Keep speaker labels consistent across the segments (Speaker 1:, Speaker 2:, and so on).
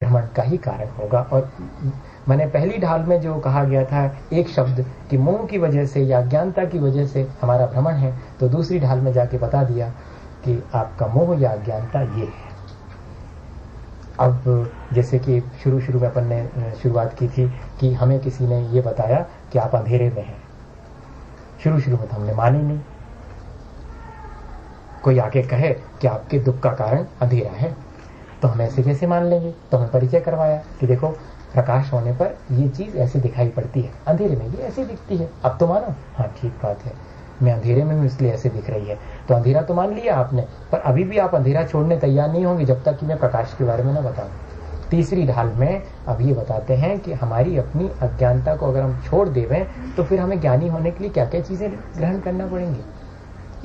Speaker 1: भ्रमण का ही कारण होगा। और मैंने पहली ढाल में जो कहा गया था एक शब्द कि मोह की वजह से या अज्ञानता की वजह से हमारा भ्रमण है, तो दूसरी ढाल में जाके बता दिया कि आपका मोह या अज्ञानता ये है। अब जैसे कि शुरू में अपन ने शुरुआत की थी कि हमें किसी ने ये बताया कि आप अंधेरे में हैं। शुरू में तो हमने मानी नहीं। कोई आके कहे कि आपके दुख का कारण अंधेरा है, तो हम ऐसे कैसे मान लेंगे? तो हमें परिचय करवाया कि देखो प्रकाश होने पर ये चीज ऐसे दिखाई पड़ती है, अंधेरे में ये ऐसी दिखती है। अब तो मानो, हाँ ठीक बात है, मैं अंधेरे में हूं इसलिए ऐसे दिख रही है। तो अंधेरा तो मान लिया आपने, पर अभी भी आप अंधेरा छोड़ने तैयार नहीं होंगे जब तक कि मैं प्रकाश के बारे में ना बताऊं। तीसरी ढाल में अब ये बताते हैं कि हमारी अपनी अज्ञानता को अगर हम छोड़ देवें तो फिर हमें ज्ञानी होने के लिए क्या क्या चीजें ग्रहण करना पड़ेंगी,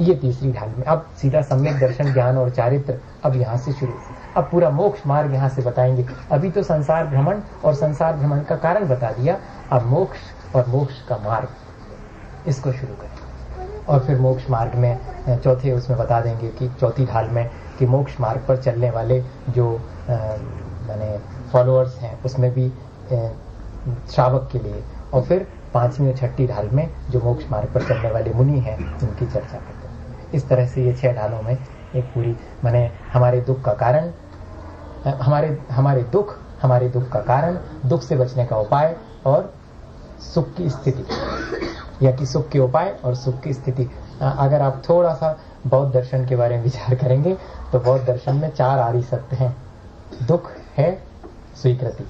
Speaker 1: ये तीसरी ढाल में। अब सीधा सम्यक दर्शन, ज्ञान और चारित्र अब यहाँ से शुरू। अब पूरा मोक्ष मार्ग यहाँ से बताएंगे। अभी तो संसार भ्रमण और संसार भ्रमण का कारण बता दिया, अब मोक्ष और मोक्ष का मार्ग इसको शुरू करें। और फिर मोक्ष मार्ग में चौथे उसमें बता देंगे कि चौथी ढाल में कि मोक्ष मार्ग पर चलने वाले जो माने फॉलोअर्स हैं उसमें भी श्रावक के लिए, और फिर पांचवी और छठी ढाल में जो मोक्ष मार्ग पर चलने वाले मुनि हैं उनकी चर्चा करते हैं। इस तरह से ये 6 ढालों में एक पूरी माने हमारे दुख का कारण, हमारे दुख का कारण, दुख से बचने का उपाय और सुख की स्थिति, या कि सुख के उपाय और सुख की स्थिति। अगर आप थोड़ा सा बौद्ध दर्शन के बारे में विचार करेंगे तो बौद्ध दर्शन में 4 आदि सत्य हैं। दुख है स्वीकृति,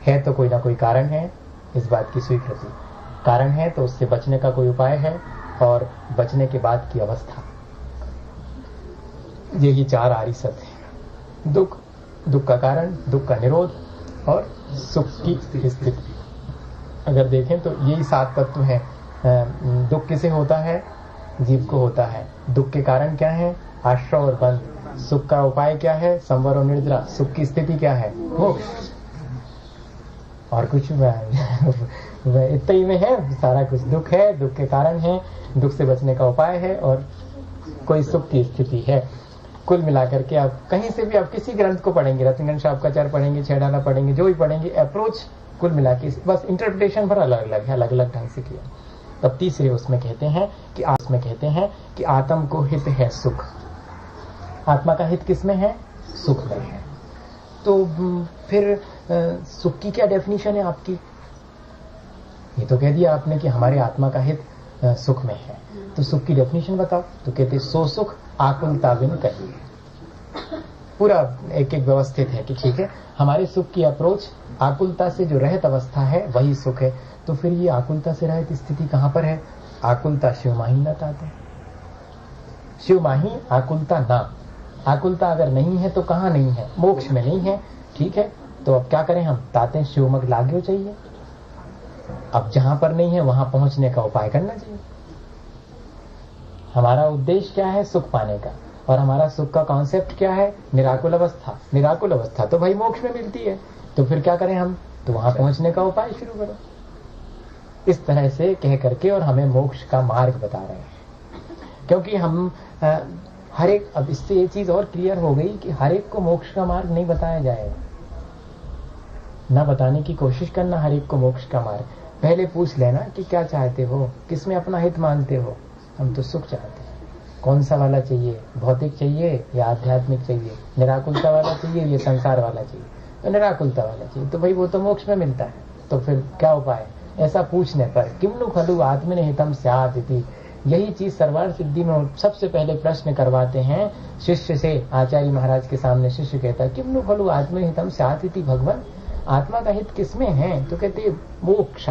Speaker 1: है तो कोई ना कोई कारण है, इस बात की स्वीकृति, कारण है तो उससे बचने का कोई उपाय है, और बचने के बाद की अवस्था, यही 4 आर्य सत्य है। दुख का कारण, दुख का निरोध और सुख की स्थिति। अगर देखें तो यही 7 तत्व हैं। दुख किसे होता है? जीव को होता है। दुख के कारण क्या है? आश्रय और बंध। सुख का उपाय क्या है? संवर और निद्रा। सुख की स्थिति क्या है? मोक्ष। और कुछ इतना ही में है सारा कुछ। दुख है, दुख के कारण है, दुख से बचने का उपाय है, और कोई सुख की स्थिति है। कुल मिलाकर के आप कहीं से भी आप किसी ग्रंथ को पढ़ेंगे, रत्नगंज शापकाचार्य पढ़ेंगे, छेड़ाला पढ़ेंगे, जो भी पढ़ेंगे, अप्रोच कुल मिला के बस इंटरप्रिटेशन पर अलग अलग है, अलग अलग ढंग से किया। तब तीसरे उसमें कहते हैं कि आत्म को हित है सुख। आत्मा का हित किसमें है? सुख में है। तो फिर सुख की क्या डेफिनेशन है आपकी? ये तो कह दिया आपने कि हमारे आत्मा का हित सुख में है, तो सुख की डेफिनेशन बताओ। तो कहते सो सुख आकुलता बिन कहिए। पूरा एक व्यवस्थित है कि ठीक है, हमारे सुख की अप्रोच आकुलता से जो रहित अवस्था है वही सुख है। तो फिर ये आकुलता से रहित स्थिति कहां पर है? आकुलता शिव माही न ताते। शिव माही आकुलता ना। आकुलता अगर नहीं है तो कहां नहीं है? मोक्ष में नहीं है। ठीक है, तो अब क्या करें हम? ताते शिवमग लाग्यो चाहिए। अब जहां पर नहीं है वहां पहुंचने का उपाय करना चाहिए। हमारा उद्देश्य क्या है? सुख पाने का। और हमारा सुख का कॉन्सेप्ट क्या है? निराकुल अवस्था। निराकुल अवस्था तो भाई मोक्ष में मिलती है। तो फिर क्या करें हम? तो वहां पहुंचने का उपाय शुरू करो। इस तरह से कह करके और हमें मोक्ष का मार्ग बता रहे हैं। क्योंकि हम हर एक, अब इससे ये चीज और क्लियर हो गई कि हर एक को मोक्ष का मार्ग नहीं बताया जाएगा। ना बताने की कोशिश करना हर एक को मोक्ष का मार्ग। पहले पूछ लेना कि क्या चाहते हो, किसमें अपना हित मानते हो। हम तो सुख चाहते हैं। कौन सा वाला चाहिए? भौतिक चाहिए या आध्यात्मिक चाहिए? निराकुलता वाला चाहिए या संसार वाला चाहिए? तो निराकुलता वाला चाहिए। तो भाई वो तो मोक्ष में मिलता है। तो फिर क्या उपाय? ऐसा पूछने पर किम्नु खलु आत्मने हितम स्यात् इति, यही चीज सर्वार्थ सिद्धि में सबसे पहले प्रश्न करवाते हैं शिष्य से। आचार्य महाराज के सामने शिष्य कहता है किम्नु खलु आत्मने हितम स्यात् इति, भगवान आत्मा का हित किसमें है? तो कहते मोक्ष,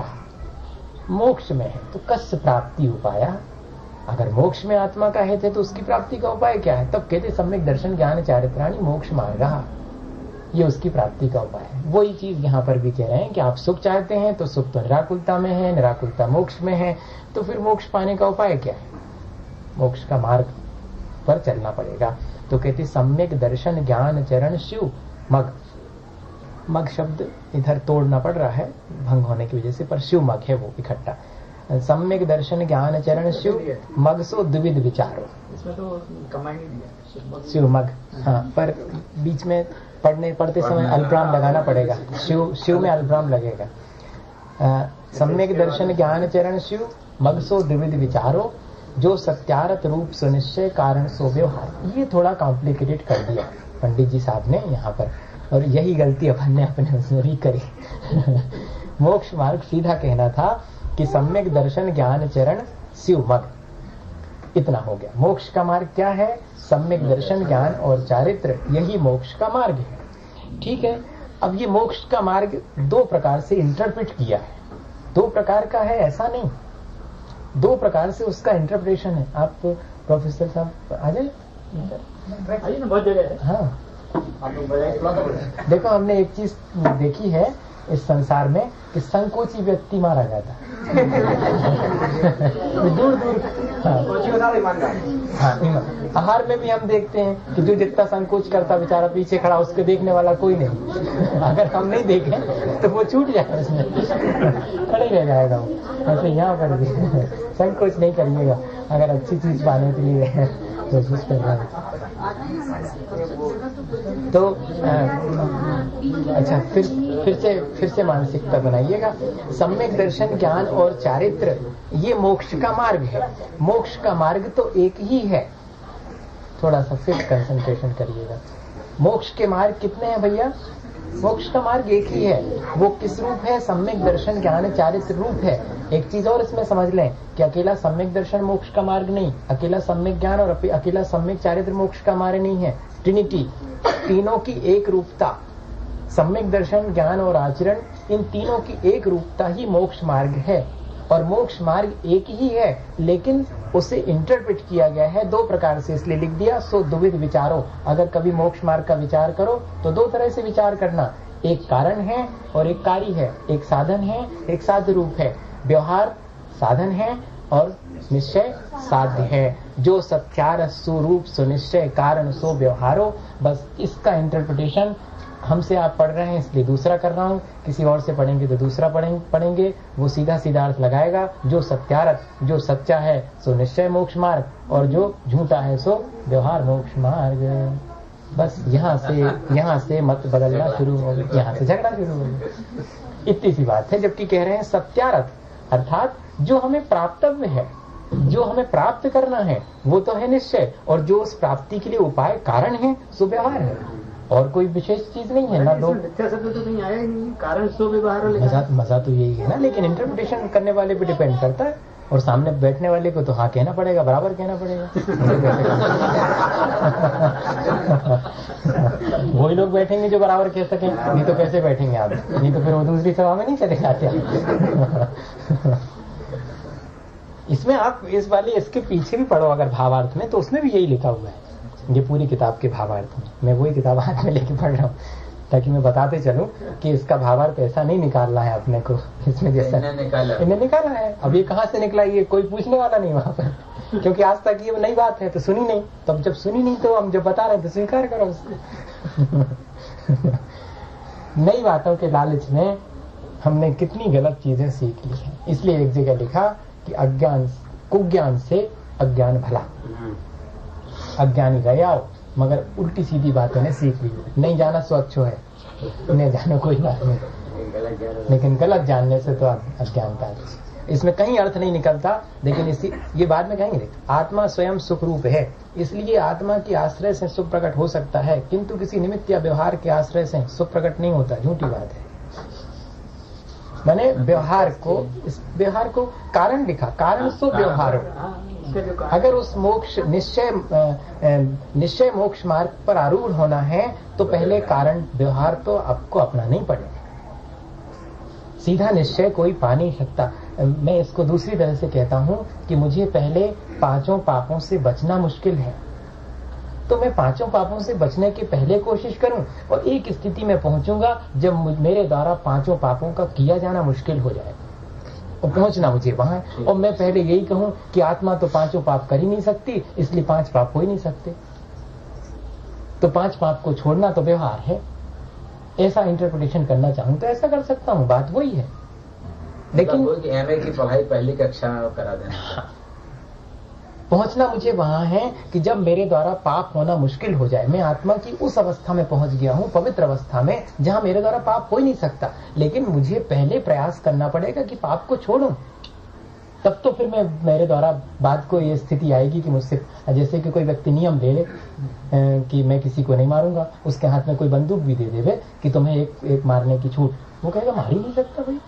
Speaker 1: मोक्ष में है। तो कस्य प्राप्ति उपाय? अगर मोक्ष में आत्मा का हित है तो उसकी प्राप्ति का उपाय क्या है? तब कहते सम्यक दर्शन ज्ञान चारित्राणि मोक्ष मार्गः, ये उसकी प्राप्ति का उपाय है। वही चीज यहाँ पर भी कह रहे हैं कि आप सुख चाहते हैं तो सुख तो निराकुलता में है, निराकुलता मोक्ष में है। तो फिर मोक्ष पाने का उपाय क्या है? मोक्ष का मार्ग पर चलना पड़ेगा। तो कहते सम्यक दर्शन ज्ञान चरण शिव मग। मग शब्द इधर तोड़ना पड़ रहा है भंग होने की वजह से, पर शिव मग है वो इकट्ठा। सम्यक दर्शन ज्ञान चरण शिव मग सो द्विविध विचारो।
Speaker 2: इसमें तो कमाई नहीं दिया
Speaker 1: शिव मग। हाँ, पर बीच में पढ़ते समय अल्पराम लगाना पड़ेगा। शिव में अल्पराम लगेगा। सम्यक दर्शन ज्ञान चरण शिव मग सो द्विविध विचारो, जो सत्यारत रूप सुनिश्चय कारण सो व्यवहार। ये थोड़ा कॉम्प्लिकेटेड कर दिया पंडित जी साहब ने यहाँ पर, और यही गलती अपन ने अपने उसमें भी करी। मोक्ष मार्ग सीधा कहना था कि सम्यक दर्शन ज्ञान चरण शिव मग, इतना हो गया। मोक्ष का मार्ग क्या है? सम्यक दर्शन ज्ञान और चारित्र, यही मोक्ष का मार्ग है। ठीक है। अब ये मोक्ष का मार्ग दो प्रकार से इंटरप्रेट किया है। दो प्रकार का है ऐसा नहीं, दो प्रकार से उसका इंटरप्रिटेशन है। आप प्रोफेसर साहब आ जाए ना, बहुत जगह है। हाँ, देखो हमने एक चीज देखी है इस संसार में कि संकोची व्यक्ति मारा जाता है। दूर दूर। हाँ, आहार में भी हम देखते हैं कि जो जितना संकोच करता बेचारा पीछे खड़ा, उसके देखने वाला कोई नहीं। अगर हम नहीं देखें तो वो छूट जाएगा, उसमें खड़े रह जाएगा वो। ऐसे यहाँ पर भी संकोच नहीं करिएगा अगर अच्छी चीज पाने के लिए कोशिश कर रहा है तो। अच्छा, फिर से मानसिकता बनाइएगा। सम्यक दर्शन ज्ञान और चारित्र ये मोक्ष का मार्ग है। मोक्ष का मार्ग तो एक ही है। थोड़ा सा फिर कंसंट्रेशन करिएगा। मोक्ष के मार्ग कितने हैं भैया? मोक्ष का मार्ग एक ही है। वो किस रूप है? सम्यक दर्शन ज्ञान चारित्र रूप है। एक चीज और इसमें समझ लें कि अकेला सम्यक दर्शन मोक्ष का मार्ग नहीं, अकेला सम्यक ज्ञान और अकेला सम्यक चारित्र मोक्ष का मार्ग नहीं है। ट्रिनिटी, तीनों की एक रूपता, सम्यक दर्शन ज्ञान और आचरण, इन तीनों की एक रूपता ही मोक्ष मार्ग है। और मोक्ष मार्ग एक ही है, लेकिन उसे इंटरप्रेट किया गया है दो प्रकार से, इसलिए लिख दिया सो द्विविध विचारो। अगर कभी मोक्ष मार्ग का विचार करो तो दो तरह से विचार करना, एक कारण है और एक कार्य है, एक साधन है, एक साध्य रूप है। व्यवहार साधन है और निश्चय साध्य है। जो सत्यार स्वरूप सुनिश्चय कारण सो व्यवहारो। बस इसका इंटरप्रिटेशन हमसे आप पढ़ रहे हैं इसलिए दूसरा कर रहा हूँ, किसी और से पढ़ेंगे तो दूसरा पढ़ेंगे। वो सीधा सीधा अर्थ लगाएगा। जो सत्यारत, जो सच्चा है सो निश्चय मोक्ष मार्ग, और जो झूठा है सो व्यवहार मोक्ष मार्ग। बस यहाँ से मत बदलना शुरू हो गया, यहाँ से झगड़ा शुरू हो गया। इतनी सी बात है। जबकि कह रहे हैं सत्यारत, अर्थात जो हमें प्राप्तव्य है, जो हमें प्राप्त करना है वो तो है निश्चय, और जो उस प्राप्ति के लिए उपाय कारण है सो व्यवहार है। और कोई विशेष चीज नहीं है ना। दो मिथ्या शब्द तो कहीं आया ही नहीं, कारण सो व्यवहार। मजा तो यही है ना, लेकिन इंटरप्रिटेशन करने वाले पे डिपेंड करता है। और सामने बैठने वाले को तो हाँ कहना पड़ेगा, बराबर कहना पड़ेगा। वही लोग बैठेंगे जो बराबर कह सकें, नहीं तो कैसे बैठेंगे आप? नहीं तो फिर वो दूसरी सभा में नहीं चले जाते। इसमें आप इसके पीछे भी पढ़ो अगर भावार्थ में, तो उसमें भी यही लिखा हुआ है। ये पूरी किताब के भावार्थ में, मैं वही किताब हाथ में लेके पढ़ रहा हूँ ताकि मैं बताते चलूं कि इसका भावार्थ ऐसा नहीं निकालना है अपने को। इसमें जैसा इन्हें निकाला है, अब ये कहाँ से निकला ये कोई पूछने वाला नहीं वहां पर, क्योंकि आज तक ये नई बात है तो सुनी नहीं। तो अब जब सुनी नहीं तो हम जब बता रहे हैं तो स्वीकार करो उसको। नई बातों के लालच में हमने कितनी गलत चीजें सीख ली हैं। इसलिए एक जगह लिखा कि अज्ञान कुज्ञान से अज्ञान भला। अज्ञानी गया हो मगर उल्टी सीधी बातें ने सीख ली। नहीं जाना स्वच्छ है, नहीं जाना कोई बात नहीं, लेकिन गलत जानने से तो अज्ञानता है। इसमें कहीं अर्थ नहीं निकलता, लेकिन ये बाद में कहेंगे। आत्मा स्वयं सुख रूप है, इसलिए आत्मा के आश्रय से सुख प्रकट हो सकता है, किंतु किसी निमित्त या व्यवहार के आश्रय से सुख प्रकट नहीं होता। झूठी बात है। मैंने व्यवहार को कारण लिखा, कारण सो व्यवहार। अगर उस मोक्ष निश्चय मोक्ष मार्ग पर आरूढ़ होना है तो पहले कारण व्यवहार तो आपको अपनाना ही पड़ेगा। सीधा निश्चय कोई पा नहीं सकता। मैं इसको दूसरी तरह से कहता हूँ कि मुझे पहले 5 पापों से बचना मुश्किल है, तो मैं 5 पापों से बचने के पहले कोशिश करूं, और एक स्थिति में पहुंचूंगा जब मेरे द्वारा 5 पापों का किया जाना मुश्किल हो जाएगा, और पहुंचना मुझे वहां। और मैं पहले यही कहूं कि आत्मा तो 5 पाप कर ही नहीं सकती, इसलिए 5 पाप हो ही नहीं सकते। तो 5 पाप को छोड़ना तो व्यवहार है। ऐसा इंटरप्रिटेशन करना चाहूं तो ऐसा कर सकता हूं, बात वही है। लेकिन
Speaker 2: एमए की पढ़ाई पहली कक्षा करा देना,
Speaker 1: पहुंचना मुझे वहां है कि जब मेरे द्वारा पाप होना मुश्किल हो जाए, मैं आत्मा की उस अवस्था में पहुंच गया हूं, पवित्र अवस्था में, जहां मेरे द्वारा पाप हो ही नहीं सकता, लेकिन मुझे पहले प्रयास करना पड़ेगा कि पाप को छोड़ूं। तब तो फिर मेरे द्वारा बाद को ये स्थिति आएगी कि मुझसे, जैसे कि कोई व्यक्ति नियम ले ले कि मैं किसी को नहीं मारूंगा, उसके हाथ में कोई बंदूक भी दे देवे कि तुम्हें एक मारने की छूट, वो कहेगा मार ही नहीं सकता भाई,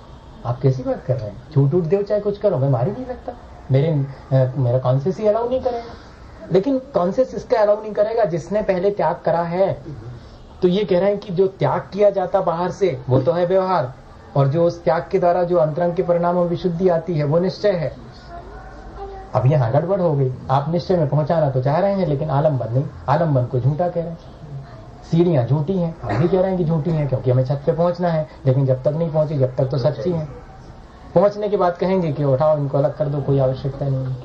Speaker 1: आप कैसी बात कर रहे हैं, छूट उठ दो चाहे कुछ करो, मैं मार ही नहीं सकता, मेरा कॉन्शियस ही अलाउ नहीं करेगा। लेकिन कॉन्शियस इसका अलाउ नहीं करेगा जिसने पहले त्याग करा है। तो ये कह रहे हैं कि जो त्याग किया जाता बाहर से वो तो है व्यवहार, और जो उस त्याग के द्वारा जो अंतरंग के परिणाम में विशुद्धि आती है वो निश्चय है। अब यहाँ गड़बड़ हो गई, आप निश्चय में पहुंचाना तो चाह रहे हैं लेकिन आलम्बन नहीं, आलम्बन को झूठा कह रहे हैं। सीढ़ियां झूठी हैं, हम भी कह रहे हैं कि झूठी हैं क्योंकि हमें छत पे पहुंचना है, लेकिन जब तक नहीं पहुंची जब तक तो सच्ची है। पहुंचने के बाद कहेंगे कि उठाओ इनको अलग कर दो, कोई आवश्यकता नहीं है।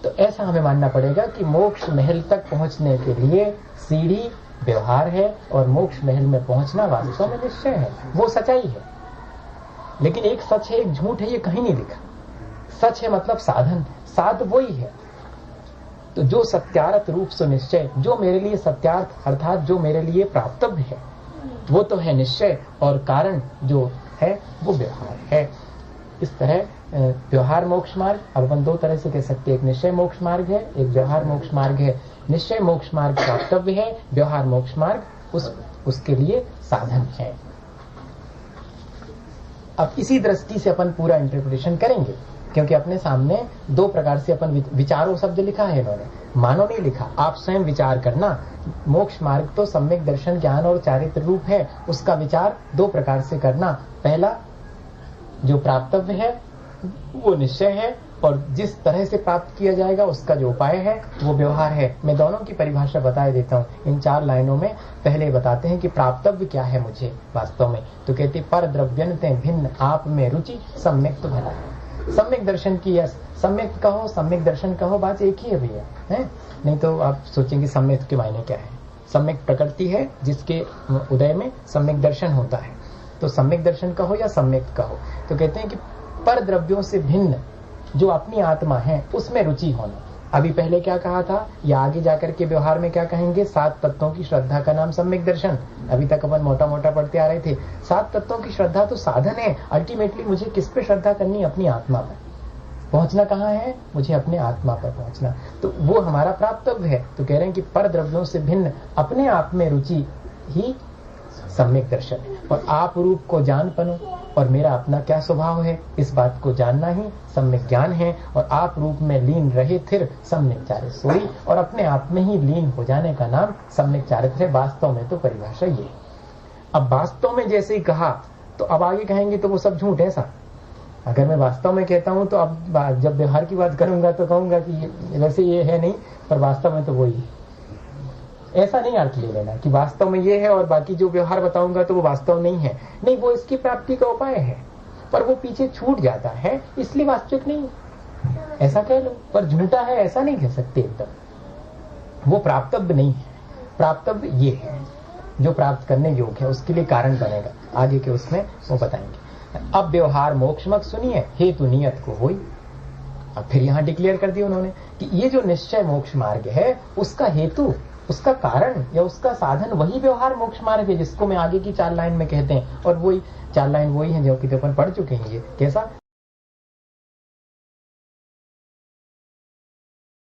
Speaker 1: तो ऐसा हमें मानना पड़ेगा कि मोक्ष महल तक पहुंचने के लिए सीढ़ी व्यवहार है और मोक्ष महल में पहुंचना वास्तव में निश्चय है, वो सच्चाई है। लेकिन एक सच है एक झूठ है, ये कहीं नहीं लिखा। सच है मतलब साधन, साध वही है। तो जो सत्यार्थ रूप से निश्चय, जो मेरे लिए सत्यार्थ अर्थात जो मेरे लिए प्राप्तव्य है वो तो है निश्चय, और कारण जो है वो व्यवहार है। इस तरह व्यवहार मोक्ष मार्ग अब अपन दो तरह से कह सकते हैं, एक निश्चय मोक्ष मार्ग है, एक व्यवहार मोक्ष मार्ग है। निश्चय मोक्ष मार्ग प्राप्तव्य है, व्यवहार मोक्ष मार्ग उसके लिए साधन है। अब इसी दृष्टि से अपन पूरा इंटरप्रिटेशन करेंगे, क्योंकि अपने सामने दो प्रकार से अपन विचारों शब्द लिखा है इन्होंने, मानो नहीं लिखा, आप स्वयं विचार करना। मोक्ष मार्ग तो सम्यक दर्शन ज्ञान और चारित्र रूप है, उसका विचार दो प्रकार से करना। पहला जो प्राप्तव्य है वो निश्चय है, और जिस तरह से प्राप्त किया जाएगा उसका जो उपाय है वो व्यवहार है। मैं दोनों की परिभाषा बता देता हूँ इन 4 लाइनों में। पहले बताते हैं कि प्राप्तव्य क्या है मुझे वास्तव में, तो कहते पर द्रव्यन्ते भिन्न आप में रुचि सम्यक तो भला है। सम्यक दर्शन की, सम्यक कहो सम्यक दर्शन कहो, बात एक ही है भैया, है नहीं तो आप सोचेंगे सम्यक के मायने क्या है। सम्यक प्रकृति है जिसके उदय में सम्यक दर्शन होता है, तो सम्यक दर्शन कहो या सम्यक कहो। तो कहते हैं कि पर द्रव्यों से भिन्न जो अपनी आत्मा है उसमें रुचि होना। अभी पहले क्या कहा था, या आगे जाकर के व्यवहार में क्या कहेंगे, 7 तत्वों की श्रद्धा का नाम सम्यक दर्शन। अभी तक अपन मोटा मोटा पढ़ते आ रहे थे। 7 तत्वों की श्रद्धा तो साधन है, अल्टीमेटली मुझे किस पे श्रद्धा करनी, अपनी आत्मा पर। पहुंचना कहाँ है, मुझे अपने आत्मा पर पहुंचना, तो वो हमारा प्राप्तव्य है। तो कह रहे हैं कि पर द्रव्यों से भिन्न अपने आप में रुचि ही सम्यक दर्शन है। और आप रूप को जान पनो, और मेरा अपना क्या स्वभाव है इस बात को जानना ही सम्यक ज्ञान है। और आप रूप में लीन रहे फिर सम्यक चारित्र सोई, और अपने आप में ही लीन हो जाने का नाम सम्यक चारित्र है। वास्तव में तो परिभाषा ये। अब वास्तव में जैसे ही कहा तो अब आगे कहेंगे तो वो सब झूठ है सा। अगर मैं वास्तव में कहता हूं तो अब जब व्यवहार की बात करूंगा तो कहूंगा कि वैसे ये है नहीं, पर वास्तव में तो वही है। ऐसा नहीं अर्थ ले लेना कि वास्तव में ये है और बाकी जो व्यवहार बताऊंगा तो वो वास्तव नहीं है। नहीं, वो इसकी प्राप्ति का उपाय है, पर वो पीछे छूट जाता है इसलिए वास्तविक नहीं, ऐसा कह लो। पर झूठा है ऐसा नहीं कह सकते एकदम। वो प्राप्तव्य नहीं है, प्राप्तव्य ये है जो प्राप्त करने योग्य है, उसके लिए कारण बनेगा। आगे के उसमें वो बताएंगे। अब व्यवहार मोक्षमक सुनिए, हेतु नियत को होई। अब फिर यहां डिक्लेयर कर दिया उन्होंने कि ये जो निश्चय मोक्ष मार्ग है उसका हेतु, उसका कारण या उसका साधन वही व्यवहार मोक्ष मार्ग है, जिसको मैं आगे की 4 लाइन में कहते हैं। और वही 4 लाइन वही है जो कि अपन पढ़ चुके हैं। ये कैसा